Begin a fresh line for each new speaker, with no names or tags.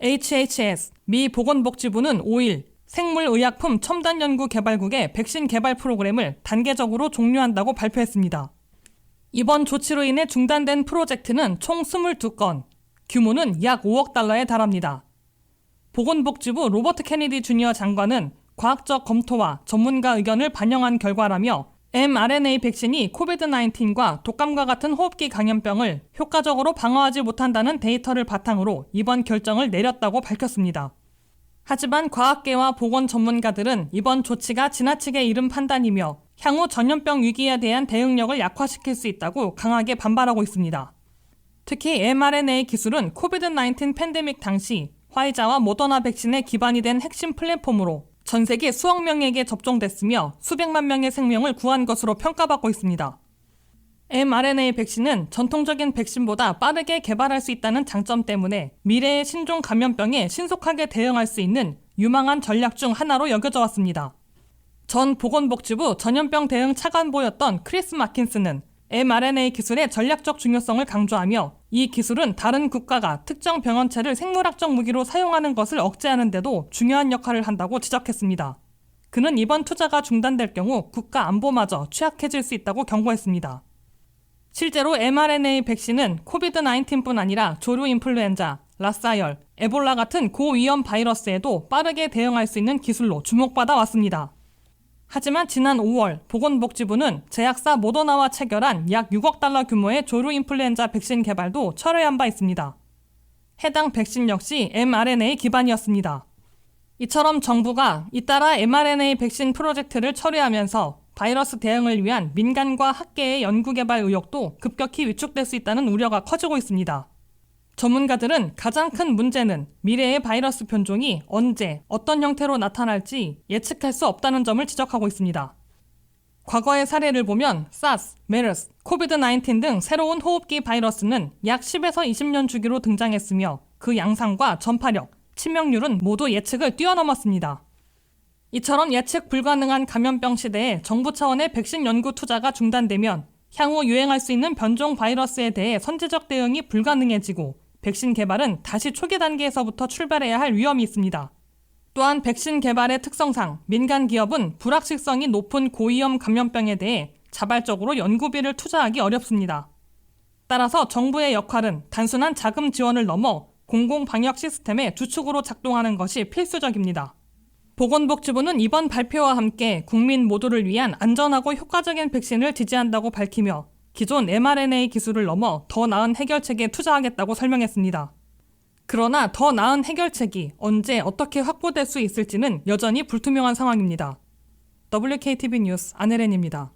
HHS, 미 보건복지부는 5일 생물의약품 첨단연구개발국의 백신 개발 프로그램을 단계적으로 종료한다고 발표했습니다. 이번 조치로 인해 중단된 프로젝트는 총 22건, 규모는 약 5억 달러에 달합니다. 보건복지부 로버트 케네디 주니어 장관은 과학적 검토와 전문가 의견을 반영한 결과라며 mRNA 백신이 코비드-19과 독감과 같은 호흡기 감염병을 효과적으로 방어하지 못한다는 데이터를 바탕으로 이번 결정을 내렸다고 밝혔습니다. 하지만 과학계와 보건 전문가들은 이번 조치가 지나치게 이른 판단이며 향후 전염병 위기에 대한 대응력을 약화시킬 수 있다고 강하게 반발하고 있습니다. 특히 mRNA 기술은 코비드-19 팬데믹 당시 화이자와 모더나 백신에 기반이 된 핵심 플랫폼으로 전 세계 수억 명에게 접종됐으며 수백만 명의 생명을 구한 것으로 평가받고 있습니다. mRNA 백신은 전통적인 백신보다 빠르게 개발할 수 있다는 장점 때문에 미래의 신종 감염병에 신속하게 대응할 수 있는 유망한 전략 중 하나로 여겨져 왔습니다. 전 보건복지부 전염병 대응 차관보였던 크리스 마킨스는 mRNA 기술의 전략적 중요성을 강조하며 이 기술은 다른 국가가 특정 병원체를 생물학적 무기로 사용하는 것을 억제하는 데도 중요한 역할을 한다고 지적했습니다. 그는 이번 투자가 중단될 경우 국가 안보마저 취약해질 수 있다고 경고했습니다. 실제로 mRNA 백신은 코비드-19뿐 아니라 조류 인플루엔자, 라사열, 에볼라 같은 고위험 바이러스에도 빠르게 대응할 수 있는 기술로 주목받아 왔습니다. 하지만 지난 5월 보건복지부는 제약사 모더나와 체결한 약 6억 달러 규모의 조류 인플루엔자 백신 개발도 철회한 바 있습니다. 해당 백신 역시 mRNA 기반이었습니다. 이처럼 정부가 잇따라 mRNA 백신 프로젝트를 철회하면서 바이러스 대응을 위한 민간과 학계의 연구개발 의욕도 급격히 위축될 수 있다는 우려가 커지고 있습니다. 전문가들은 가장 큰 문제는 미래의 바이러스 변종이 언제, 어떤 형태로 나타날지 예측할 수 없다는 점을 지적하고 있습니다. 과거의 사례를 보면 사스, 메르스, 코비드-19 등 새로운 호흡기 바이러스는 약 10에서 20년 주기로 등장했으며 그 양상과 전파력, 치명률은 모두 예측을 뛰어넘었습니다. 이처럼 예측 불가능한 감염병 시대에 정부 차원의 백신 연구 투자가 중단되면 향후 유행할 수 있는 변종 바이러스에 대해 선제적 대응이 불가능해지고 백신 개발은 다시 초기 단계에서부터 출발해야 할 위험이 있습니다. 또한 백신 개발의 특성상 민간 기업은 불확실성이 높은 고위험 감염병에 대해 자발적으로 연구비를 투자하기 어렵습니다. 따라서 정부의 역할은 단순한 자금 지원을 넘어 공공방역 시스템의 주축으로 작동하는 것이 필수적입니다. 보건복지부는 이번 발표와 함께 국민 모두를 위한 안전하고 효과적인 백신을 지지한다고 밝히며 기존 mRNA 기술을 넘어 더 나은 해결책에 투자하겠다고 설명했습니다. 그러나 더 나은 해결책이 언제 어떻게 확보될 수 있을지는 여전히 불투명한 상황입니다. WKTV 뉴스 안혜린입니다.